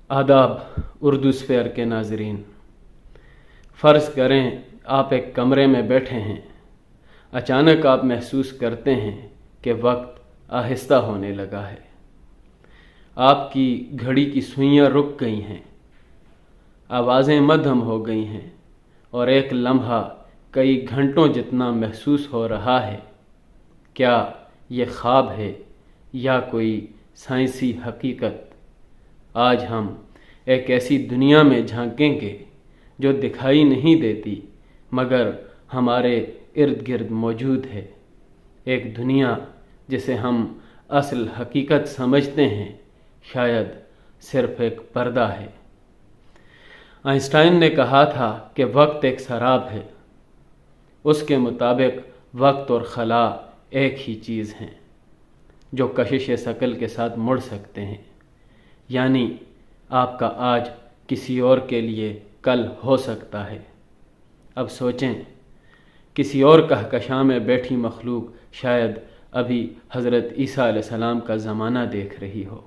आदाब उर्दू स्फेयर के नाजरीन। फ़र्ज़ करें आप एक कमरे में बैठे हैं। अचानक आप महसूस करते हैं कि वक्त आहिस्ता होने लगा है। आपकी घड़ी की सुइयां रुक गई हैं, आवाज़ें मद्धम हो गई हैं और एक लम्हा कई घंटों जितना महसूस हो रहा है। क्या ये ख्वाब है या कोई साइंसी हकीकत? आज हम एक ऐसी दुनिया में झांकेंगे जो दिखाई नहीं देती मगर हमारे इर्द गिर्द मौजूद है। एक दुनिया जिसे हम असल हकीकत समझते हैं शायद सिर्फ एक पर्दा है। आइंस्टाइन ने कहा था कि वक्त एक शराब है। उसके मुताबिक वक्त और खला एक ही चीज़ हैं जो कशिश शकल के साथ मुड़ सकते हैं। यानी आपका आज किसी और के लिए कल हो सकता है। अब सोचें, किसी और कहकशां में बैठी मखलूक शायद अभी हज़रत ईसा अलैहिस्सलाम का ज़माना देख रही हो।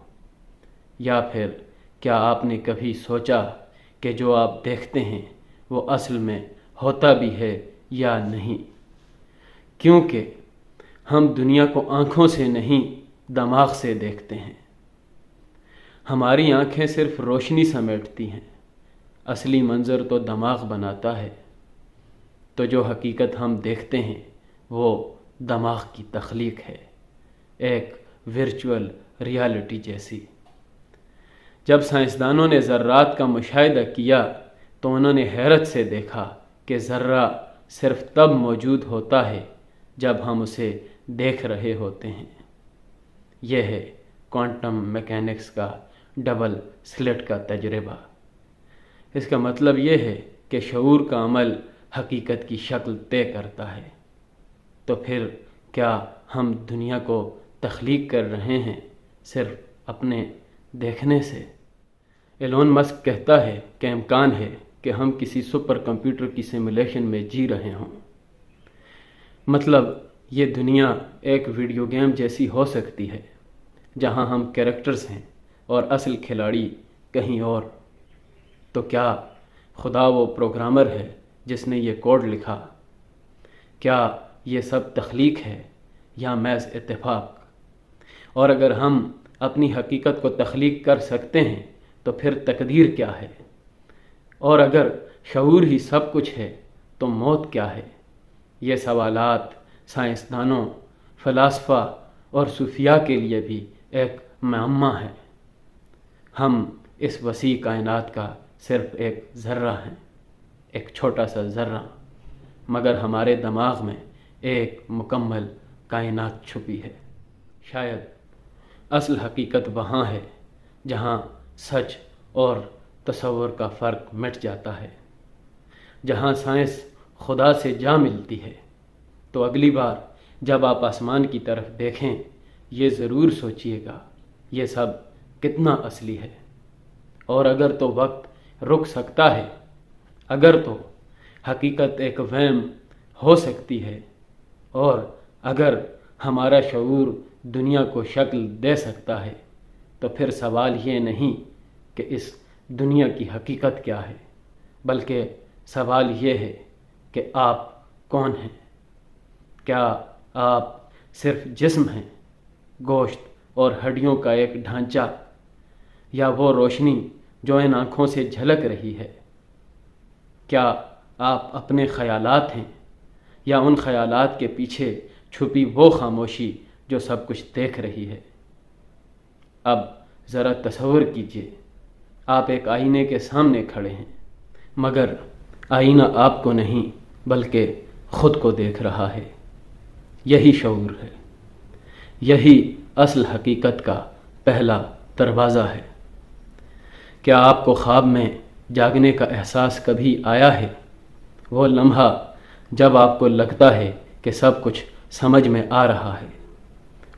या फिर क्या आपने कभी सोचा कि जो आप देखते हैं वो असल में होता भी है या नहीं? क्योंकि हम दुनिया को आँखों से नहीं दिमाग से देखते हैं। हमारी आँखें सिर्फ रोशनी समेटती हैं, असली मंज़र तो दिमाग बनाता है। तो जो हकीकत हम देखते हैं वो दिमाग की तख्लीक है, एक वर्चुअल रियलिटी जैसी। जब साइंसदानों ने ज़र्रात का मुशाहिदा किया तो उन्होंने हैरत से देखा कि ज़र्रा सिर्फ तब मौजूद होता है जब हम उसे देख रहे होते हैं। यह है क्वांटम मैकेनिक्स का डबल स्लिट का तजर्बा। इसका मतलब यह है कि शऊर का अमल हकीकत की शक्ल तय करता है। तो फिर क्या हम दुनिया को तख्लीक कर रहे हैं सिर्फ अपने देखने से? एलोन मस्क कहता है कि इम्कान है कि हम किसी सुपर कंप्यूटर की सिमुलेशन में जी रहे हों। मतलब ये दुनिया एक वीडियो गेम जैसी हो सकती है जहां हम कैरेक्टर्स हैं और असल खिलाड़ी कहीं और। तो क्या खुदा वो प्रोग्रामर है जिसने ये कोड लिखा? क्या ये सब तख्लीक है या महज इत्तेफाक? और अगर हम अपनी हकीकत को तख्लीक कर सकते हैं तो फिर तकदीर क्या है? और अगर शऊर ही सब कुछ है तो मौत क्या है? ये सवालात साइंसदानों, फ़लसफ़ा और सूफिया के लिए भी एक मुअम्मा है। हम इस वसी कायनात का सिर्फ एक ज़र्रा हैं, एक छोटा सा ज़र्रा, मगर हमारे दिमाग में एक मुकम्मल कायनात छुपी है। शायद असल हकीकत वहाँ है जहाँ सच और तसव्वुर का फ़र्क मिट जाता है, जहाँ साइंस खुदा से जा मिलती है। तो अगली बार जब आप आसमान की तरफ देखें ये ज़रूर सोचिएगा ये सब कितना असली है। और अगर तो वक्त रुक सकता है, अगर तो हकीकत एक वहम हो सकती है, और अगर हमारा शऊर दुनिया को शक्ल दे सकता है, तो फिर सवाल ये नहीं कि इस दुनिया की हकीकत क्या है, बल्कि सवाल ये है कि आप कौन हैं? क्या आप सिर्फ जिस्म हैं, गोश्त और हड्डियों का एक ढांचा, या वो रोशनी जो इन आँखों से झलक रही है? क्या आप अपने ख़यालात हैं या उन ख़यालात के पीछे छुपी वो खामोशी जो सब कुछ देख रही है? अब ज़रा तसव्वुर कीजिए, आप एक आईने के सामने खड़े हैं, मगर आईना आपको नहीं बल्कि ख़ुद को देख रहा है। यही शऊर है, यही असल हकीकत का पहला दरवाज़ा है। क्या आपको ख्वाब में जागने का एहसास कभी आया है? वो लम्हा जब आपको लगता है कि सब कुछ समझ में आ रहा है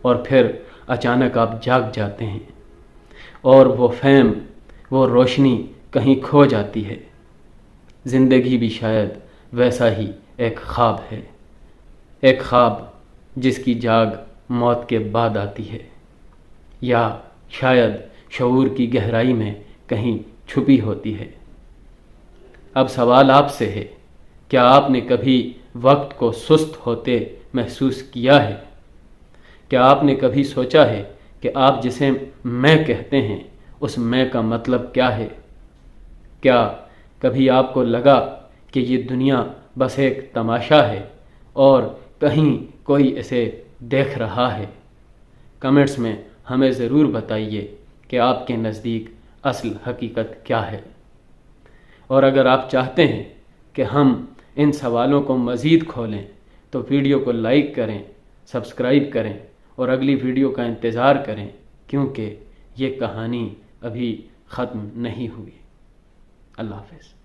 और फिर अचानक आप जाग जाते हैं और वो फहम, वो रोशनी कहीं खो जाती है। ज़िंदगी भी शायद वैसा ही एक ख्वाब है, एक ख्वाब जिसकी जाग मौत के बाद आती है, या शायद शऊर की गहराई में کہیں چھپی ہوتی ہے۔ اب سوال آپ سے ہے، کیا آپ نے کبھی وقت کو سست ہوتے محسوس کیا ہے؟ کیا آپ نے کبھی سوچا ہے کہ آپ جسے میں کہتے ہیں اس میں کا مطلب کیا ہے؟ کیا کبھی آپ کو لگا کہ یہ دنیا بس ایک تماشا ہے اور کہیں کوئی اسے دیکھ رہا ہے؟ کمنٹس میں ہمیں ضرور بتائیے کہ آپ کے نزدیک اصل حقیقت کیا ہے۔ اور اگر آپ چاہتے ہیں کہ ہم ان سوالوں کو مزید کھولیں تو ویڈیو کو لائک کریں، سبسکرائب کریں اور اگلی ویڈیو کا انتظار کریں، کیونکہ یہ کہانی ابھی ختم نہیں ہوئی۔ اللہ حافظ۔